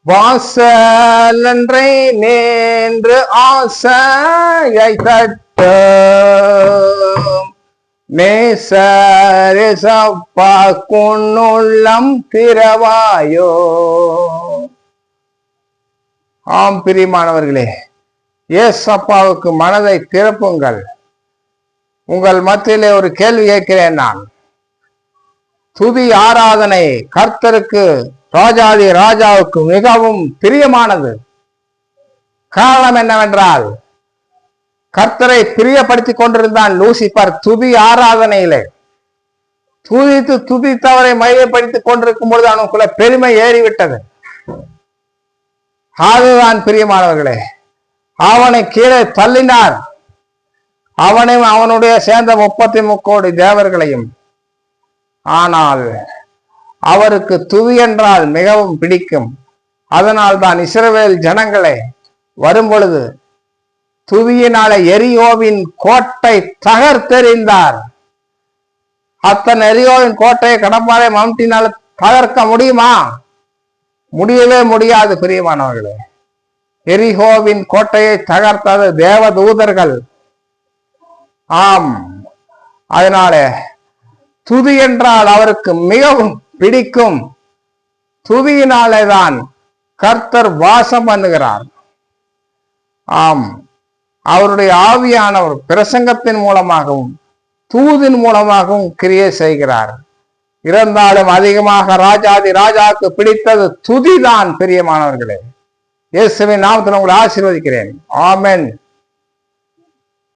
வாசலன்றை நின்று ஆசையை தட்ட நேசப்பா கொன்னுள்ளம் திறவாயோ. ஆம் பிரியமானவர்களே, ஏசப்பாவுக்கு மனதை திறப்புங்கள். உங்கள் மத்தியிலே ஒரு கேள்வி கேட்கிறேன் நான். துதி ஆராதனை கர்த்தருக்கு ராஜாதி ராஜாவுக்கு மிகவும் பிரியமானது. காரணம் என்னவென்றால், கர்த்தரை பிரியப்படுத்திக் கொண்டிருந்தான் லூசிபர் துதி ஆராதனையிலே. துதித்தவரை மையப்படுத்திக் கொண்டிருக்கும் பொழுது அவனுக்குள்ள பெருமை ஏறிவிட்டது. அதுதான் பிரியமானவர்களே, அவனை கீழே தள்ளினார். அவனையும் அவனுடைய சேர்ந்த 33 கோடி தேவர்களையும். ஆனால் அவருக்கு துதி என்றால் மிகவும் பிடிக்கும். அதனால் தான் இஸ்ரவேல் ஜனங்களை வரும்பொழுது துதியினால எரியோவின் கோட்டை தகர்த்தெறிந்தார். அத்தனை எரியோவின் கோட்டையை கடப்பாறை மம்டினால தகர்க்க முடியுமா? முடியவே முடியாது பிரியமானவர்களே. எரிகோவின் கோட்டையை தகர்த்தது தேவதூதர்கள். ஆம், அதனால துதி என்றால் அவருக்கு மிகவும் பிடிக்கும். துதியினாலே தான் கர்த்தர் வாசம் பண்ணுகிறார். ஆம், அவருடைய ஆவியானவர் பிரசங்கத்தின் மூலமாகவும் தூதின் மூலமாகவும் கிரியை செய்கிறார். இருந்தாலும் அதிகமாக ராஜாதி ராஜாவுக்கு பிடித்தது துதிதான் பிரியமானவர்களே. இயேசுவின் நாமத்தில் உங்களை ஆசீர்வதிக்கிறேன். ஆமென்.